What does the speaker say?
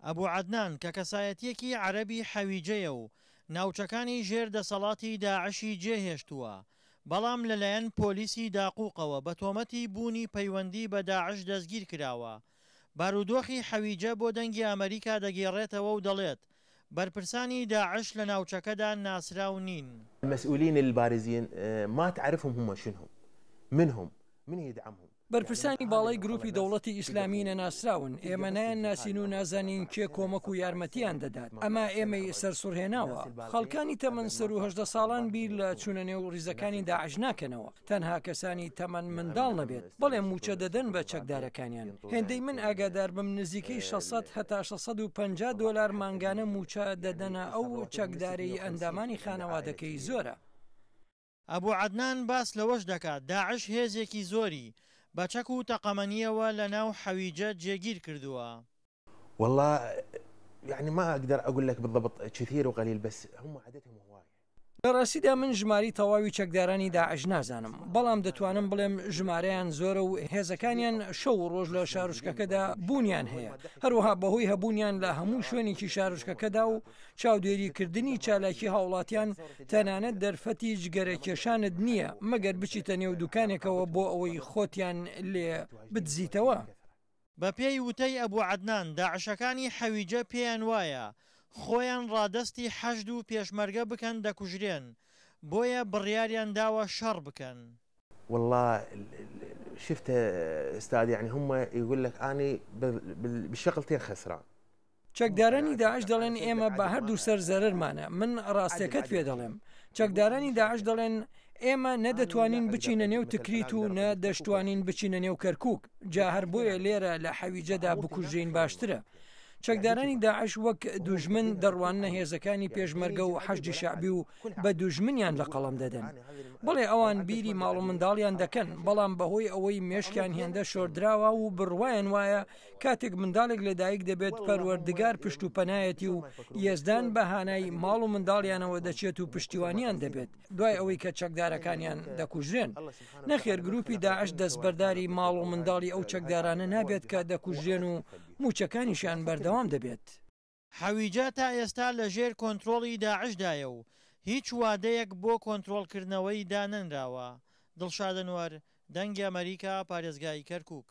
ئەبوو عەدنان کە کەسایەتیەکی عەرەبی حەویجەیە و ناوچەکانی ژێر دەسەڵاتی داعشی جێهێشتووە، بەڵام لەلایەن پۆلیسی داقووقەوە بە تۆمەتی بوونی پەیوەندی بە داعش دەستگیر کراوە. بارودۆخی حەویجە بۆ دەنگی ئەمریکا دەگێڕێتەوە و دەڵێت بەرپرسانی داعش لە ناوچەکەدا ناسراو نین. المسؤولين البارزين ما تعرفهم هم شنهم من يدعمهم. بەرپرسانی باڵای گروپی دەوڵەتی ئیسلامی نەناسراون، ئێمە نایەن ناسین و نازانین کێ کۆمەک و یارمەتیان دەدات، ئەمە ئێمەی سەرسوڕهێناوە. خەڵکانی تەمەن سەر و هەژدە ساڵان بیر لە چوونە نێو ڕیزەکانی داعش ناکەنەوە، تەنها کەسانی تەمەن منداڵ نەبێت، بەڵێ موچە دەدەن بە چەکدارەکانیان. هێندەی من ئاگادار بم نزیکەی 600 هەتا 650 دۆلار مانگانە موچە دەدەنە ئەو چەکدارەی ئەندامانی خانەوادەکەی زۆرە. ئەبوو عەدنان باس لەوەش دەکات داعش هێزێکی زۆری بە چەک و تەقەمەنیەوە لە ناو حەویجە جێگیر کردووە. والله يعني ما أقدر أقول لك بالضبط كثير وقليل بس هم عددهم هواية. لە ڕاستیدا من ژماری تەواوی چەکدارانی داعش نازانم، بەڵام دەتوانم بڵێم ژمارەیان زۆرە و هێزەکانیان شەو ڕۆژ لە شارۆچکەکەدا بوونیان هەیە، هەروەها بەهۆی هەبوونیان لە هەموو شوێنێکی شارۆچکەکەدا و چاودێریکردنی چالاکی هاوڵاتیان تەنانەت دەرفەتی جگەرەکێشانت نییە مەگەر بچیتە نێو دوکانێکەوە بۆ ئەوەی خۆتیان لێ بدزیتەوە. بە پێی وتەی ئەبوو عەدنان داعشەکانی حەویجە پێیان وایە خۆیان ڕادەستی حەشد و پێشمەرگە بکەن دەکوژرێن، بۆیە بڕیاریان داوە شەڕ بکەن. والله شفت استاذ يعني هم يقول لك أنا بالشغلتين خسران. چەکدارانی داعش دەڵێن ئێمە بە هەردوو سەر زەرمانە، من ڕاستیەکەت پێ دەڵێم. چەکدارانی داعش دەڵێن ئێمە نەدەتوانین بچینە نێو تکریت و نە دەشتوانین بچینە نێو کەرکووک، جا هەر بۆیە لێرە لە حەویجەدا بکوژین باشترە. چەکدارانی داعش وەک دوژمن دەڕوانە هێزەکانی پێشمەرگە و حەشدی شعبی و بە دوژمنیان لە قەڵەم دەدەن، بڵێ ئەوان بیری ماڵ و منداڵیان دەکەن، بەڵام بەهۆی ئەوەی مێشکیان هێندە شۆردراوە و بڕوایان وایە کاتێک منداڵێک لەدایک دەبێت پەروەردگار پشت و پەنایەتی و یێزدان بەهانای ماڵ و منداڵیانەوە دەچێت و پشتیوانیان دەبێت دوای ئەوەی کە چەکدارەکانیان دەکوژرێن. نەخێر گروپی داعش دەستبەرداری ماڵ و منداڵی ئەو چەکدارانە نابێت کە دەکوژرێن و موچەکانیشیان بەردەوام دەبێت. حەویجە تا ئێستا لە ژێر کۆنتڕۆڵی داعشدایە و هیچ وادەیەک بۆ کۆنتڕۆڵکردنەوەی دانەنراوە. دڵشاد ئەنوەر، دەنگی ئەمریکا، پارێزگای کەرکووک.